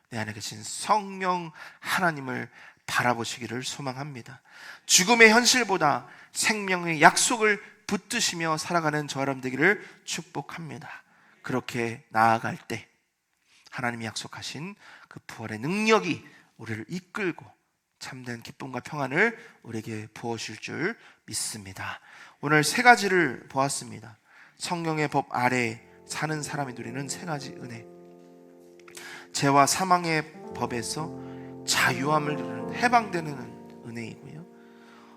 내 안에 계신 성령 하나님을 바라보시기를 소망합니다. 죽음의 현실보다 생명의 약속을 붙드시며 살아가는 저 여러분 되기를 축복합니다. 그렇게 나아갈 때 하나님이 약속하신 그 부활의 능력이 우리를 이끌고 참된 기쁨과 평안을 우리에게 부어주실 줄 믿습니다. 오늘 세 가지를 보았습니다. 성령의 법 아래 사는 사람이 누리는 세 가지 은혜. 죄와 사망의 법에서 자유함을 누리는, 해방되는 은혜이고요,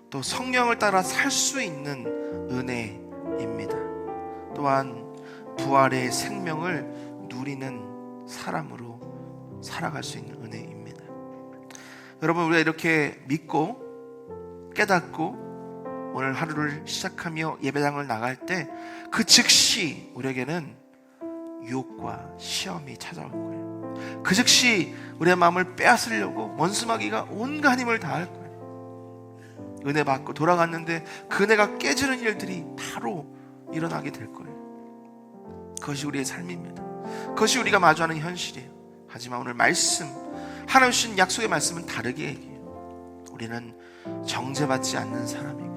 또 성령을 따라 살 수 있는 은혜입니다. 또한 부활의 생명을 누리는 사람으로 살아갈 수 있는 은혜입니다. 여러분, 우리가 이렇게 믿고 깨닫고 오늘 하루를 시작하며 예배당을 나갈 때 그 즉시 우리에게는 유혹과 시험이 찾아올 거예요. 그 즉시 우리의 마음을 빼앗으려고 원수마귀가 온갖 힘을 다할 거예요. 은혜 받고 돌아갔는데 그 은혜가 깨지는 일들이 바로 일어나게 될 거예요. 그것이 우리의 삶입니다. 그것이 우리가 마주하는 현실이에요. 하지만 오늘 말씀, 하나님 주신 약속의 말씀은 다르게 얘기해요. 우리는 정죄받지 않는 사람이고요,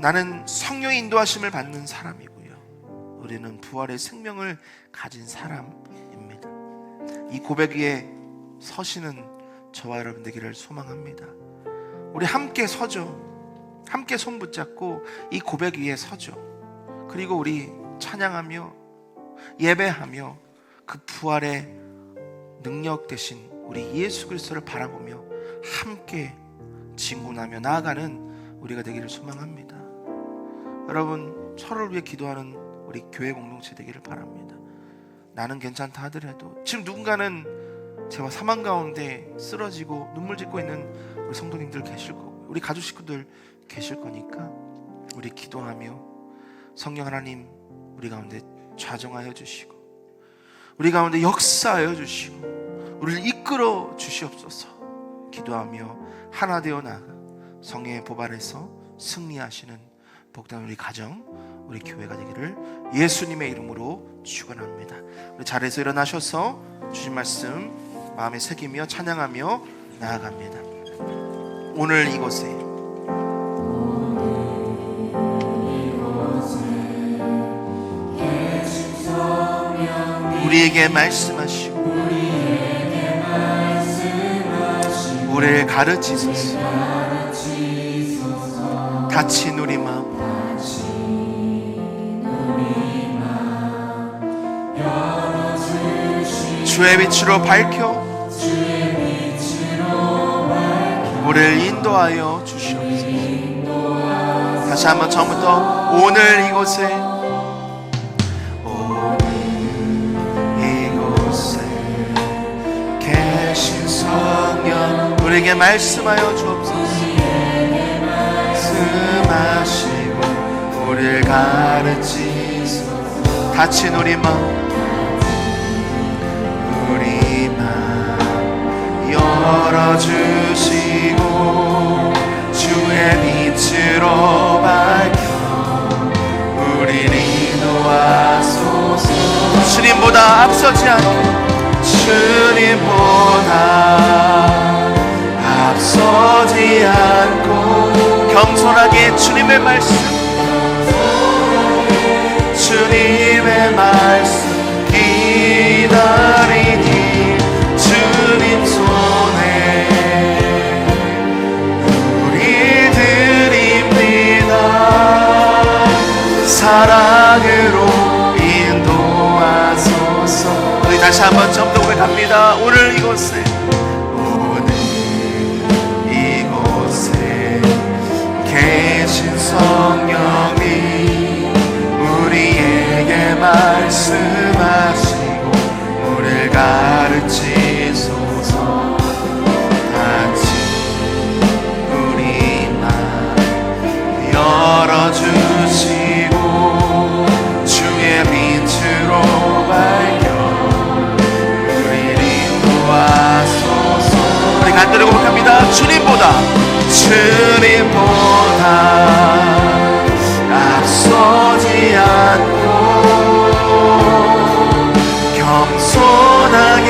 나는 성령의 인도하심을 받는 사람이고요, 우리는 부활의 생명을 가진 사람입니다. 이 고백 위에 서시는 저와 여러분 되기를 소망합니다. 우리 함께 서죠. 함께 손 붙잡고 이 고백 위에 서죠. 그리고 우리 찬양하며 예배하며 그 부활의 능력 대신 우리 예수 그리스도를 바라보며 함께 진군하며 나아가는 우리가 되기를 소망합니다. 여러분, 서로를 위해 기도하는 우리 교회 공동체 되기를 바랍니다. 나는 괜찮다 하더라도 지금 누군가는 죄와 사망 가운데 쓰러지고 눈물 짓고 있는 우리 성도님들 계실 거고 우리 가족 식구들 계실 거니까 우리 기도하며 성령 하나님 우리 가운데 좌정하여 주시고 우리 가운데 역사하여 주시고 우리를 이끌어 주시옵소서. 기도하며 하나 되어 나아가 성령의 법 안에서 승리하시는 복된 우리 가정, 우리 교회가 되기를 예수님의 이름으로 축원합니다. 우리 자리에서 일어나셔서 주신 말씀 마음에 새기며 찬양하며 나아갑니다. 오늘 이곳에 우리에게 말씀하시고 우리를 가르치소서. 다친 우리 마음 주의 빛으로 밝혀 우리를 인도하여 주시옵소서. 다시 한번 처음부터 오늘 이곳에 계신 성 성령 우리에게 말씀하여 주옵소서. 말씀하시고 우리를 가르치소서. 다친 우리 마음 열어주시고 주의 빛으로 밝혀 우리를 인도하소서. 주님보다 앞서지 않게, 주님보다 앞서지 않고 겸손하게 주님의 말씀, 주님의 말씀 기다리니 주님 손에 우리 드립니다. 사랑으로 인도하소서. 우리 다시 한번 좀 더 고백합니다. 오늘 이곳에 계신 성령이 우리에게 말씀하시고 우리를 가르치소서. 다시 우리 마음 열어주시고 주의 빛으로 밝혀 우리를 인도하소서. 우리 간절히 고백합니다. 주님보다 앞서지 않고 겸손하게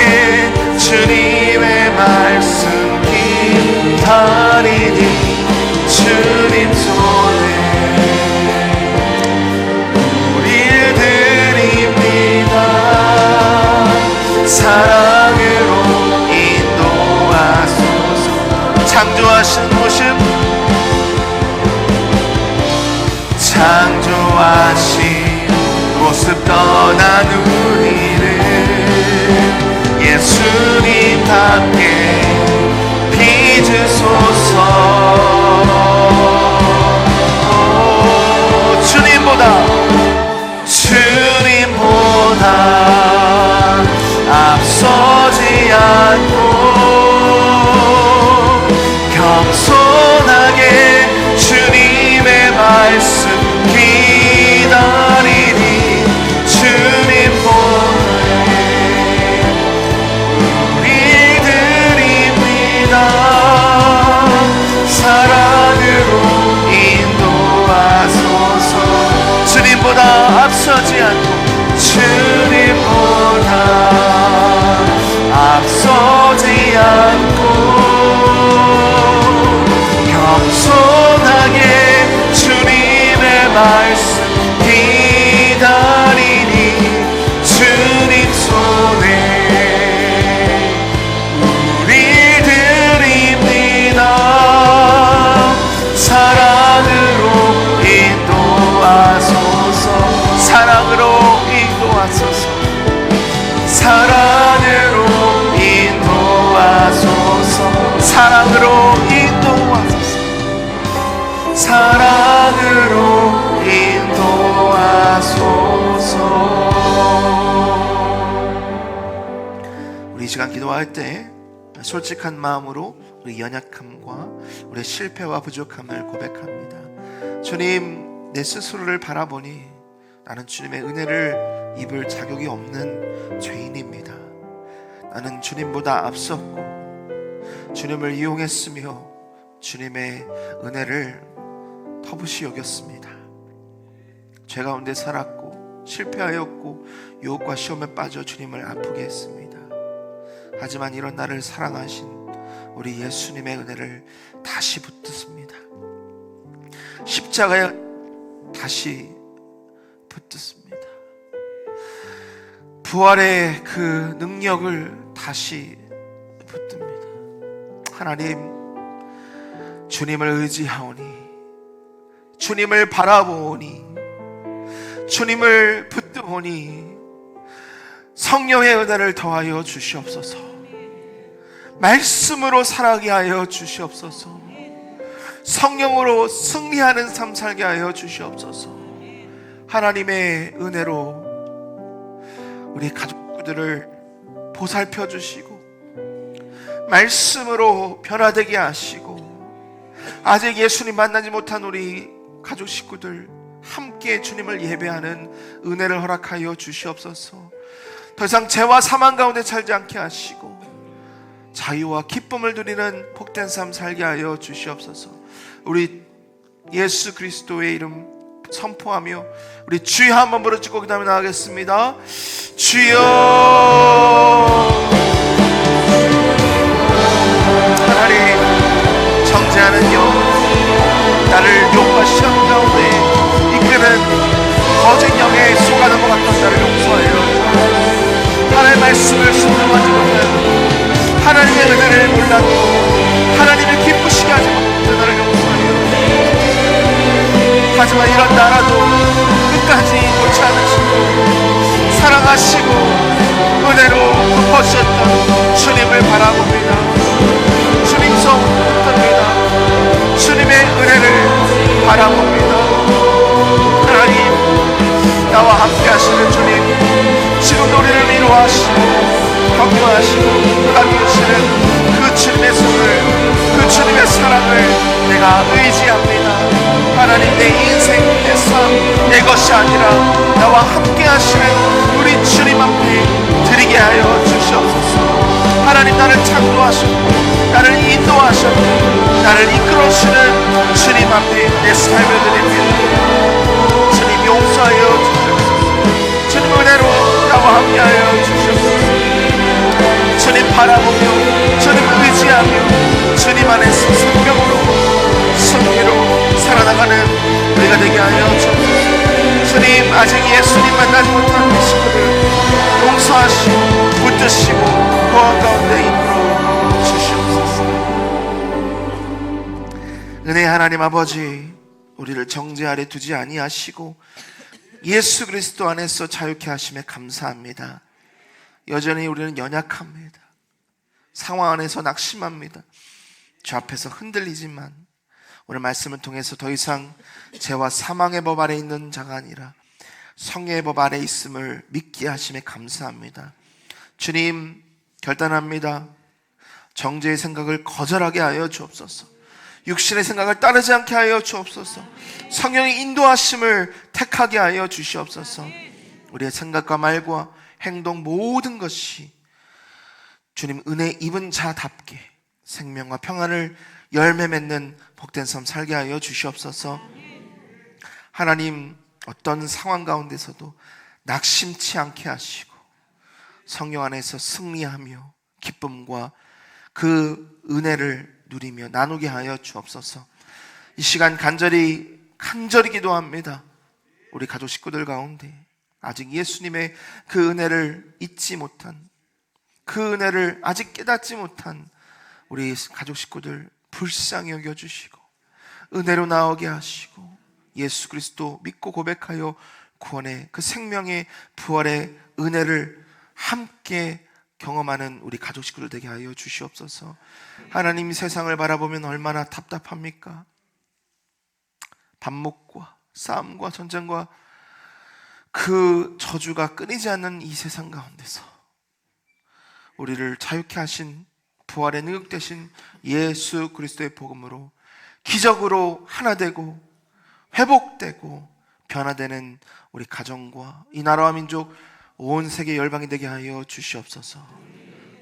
주님의 말씀 기다리니 주님 손에 우리를 드립니다. 사랑으로 인도하소서. 창조하신 모습, 창조하신 모습 떠난 우리를 예수님답게 빚으소서. 주님보다 앞서지 않고 겸손하게 주님의 말씀 기다리니 주님 보내 우리 드립니다. 사랑으로 인도하소서. 주님보다 앞서지 않고 주님보다 앞서지 않고 겸손하게 주님의 말씀 기다리니 주님 손에 우리 드립니다. 사랑으로 인도하소서. 사랑으로 인도하소서. 사랑으로 인도하소서. 사랑으로 인도하소서. 사랑으로 인도하소서. 우리 이 시간 기도할 때 솔직한 마음으로 우리 연약함과 우리 실패와 부족함을 고백합니다. 주님, 내 스스로를 바라보니 나는 주님의 은혜를 입을 자격이 없는 죄인입니다. 나는 주님보다 앞섰고 주님을 이용했으며 주님의 은혜를 터부시 여겼습니다. 죄 가운데 살았고 실패하였고 유혹과 시험에 빠져 주님을 아프게 했습니다. 하지만 이런 나를 사랑하신 우리 예수님의 은혜를 다시 붙듭니다. 십자가에 다시 붙듭니다. 부활의 그 능력을 다시 붙듭니다. 하나님, 주님을 의지하오니, 주님을 바라보니, 주님을 붙들오니 성령의 은혜를 더하여 주시옵소서. 말씀으로 살아가게 하여 주시옵소서. 성령으로 승리하는 삶 살게 하여 주시옵소서. 하나님의 은혜로 우리 가족들을 보살펴 주시고 말씀으로 변화되게 하시고, 아직 예수님 만나지 못한 우리 가족 식구들 함께 주님을 예배하는 은혜를 허락하여 주시옵소서. 더 이상 죄와 사망 가운데 살지 않게 하시고 자유와 기쁨을 누리는 복된 삶 살게 하여 주시옵소서. 우리 예수 그리스도의 이름 선포하며 우리 주여 한번 부르짖고 그 다음에 나가겠습니다. 주여. 하나님, 정죄하는 영, 나를 욕과 시험 가운데 이끄는 거짓 영에 속아는 것 같던 나를 용서하여 하나님의 말씀을 순종하지 못하여 하나님의 은혜를 몰랐고 하나님을 기쁘시게 하지 못하여 나를 용서하여, 하지만 이런 나라도 끝까지 놓지 않으시고 사랑하시고 은혜로 덮어주셨던 주님을 바라봅니다. 주님 성 붙듭니다. 주님의 은혜를 바라봅니다. 하나님, 나와 함께 하시는 주님, 지금도 우리를 위로하시고 격려하시고 감기시는 그 주님의 손을, 그 주님의 사랑을 내가 의지합니다. 하나님, 내 인생, 내 삶, 내 것이 아니라 나와 함께 하시는 우리 주님 앞에 드리게 하여 주시옵소서. 하나님, 나를 창조하셨고 나를 인도하셨고 나를 이끌어주시는 주님 앞에 내 삶을 드립니다. 주님, 용서하여 주시옵소서. 주님, 은혜로 나와 함께하여 주시옵소서. 주님 바라보며 주님 의지하며 주님 안에서 생명으로 승리로 살아나가는 우리가 되게 하여 주옵소서. 주님, 아직 예수님 만나지 못한 우리 식구들 용서하시고 붙드시고 거한 가운데 이끌어 주시옵소서. 은혜의 하나님 아버지, 우리를 정죄 아래 두지 아니하시고 예수 그리스도 안에서 자유케 하심에 감사합니다. 여전히 우리는 연약합니다. 상황 안에서 낙심합니다. 주 앞에서 흔들리지만 오늘 말씀을 통해서 더 이상 죄와 사망의 법 아래 있는 자가 아니라 성령의 법 아래 있음을 믿게 하심에 감사합니다. 주님, 결단합니다. 정죄의 생각을 거절하게 하여 주옵소서. 육신의 생각을 따르지 않게 하여 주옵소서. 성령의 인도하심을 택하게 하여 주시옵소서. 우리의 생각과 말과 행동 모든 것이 주님 은혜 입은 자답게 생명과 평안을 열매 맺는 복된 삶 살게 하여 주시옵소서. 하나님, 어떤 상황 가운데서도 낙심치 않게 하시고 성령 안에서 승리하며 기쁨과 그 은혜를 누리며 나누게 하여 주옵소서. 이 시간 간절히 기도합니다. 우리 가족 식구들 가운데 아직 예수님의 그 은혜를 잊지 못한, 그 은혜를 아직 깨닫지 못한 우리 가족 식구들 불쌍히 여겨주시고 은혜로 나오게 하시고 예수 그리스도 믿고 고백하여 구원의 그 생명의 부활의 은혜를 함께 경험하는 우리 가족 식구들 되게 하여 주시옵소서. 하나님, 세상을 바라보면 얼마나 답답합니까? 반목과 싸움과 전쟁과 그 저주가 끊이지 않는 이 세상 가운데서 우리를 자유케 하신 부활의 능력 되신 예수 그리스도의 복음으로 기적으로 하나 되고 회복되고 변화되는 우리 가정과 이 나라와 민족 온 세계 열방이 되게 하여 주시옵소서.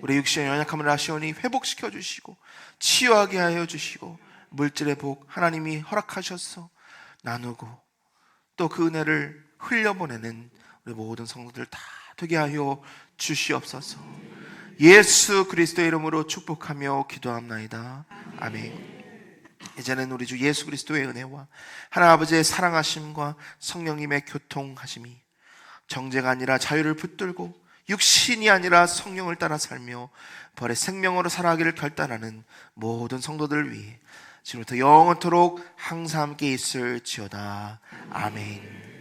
우리 육신의 연약함을 아시오니 회복시켜 주시고 치유하게 하여 주시고 물질의 복 하나님이 허락하셔서 나누고 또 그 은혜를 흘려보내는 우리 모든 성도들 다 되게 하여 주시옵소서. 예수 그리스도의 이름으로 축복하며 기도합나이다. 아멘. 이제는 우리 주 예수 그리스도의 은혜와 하나님 아버지의 사랑하심과 성령님의 교통하심이 정죄가 아니라 자유를 붙들고 육신이 아니라 성령을 따라 살며 벌의 생명으로 살아가기를 결단하는 모든 성도들을 위해 지금부터 영원토록 항상 함께 있을지어다. 아멘.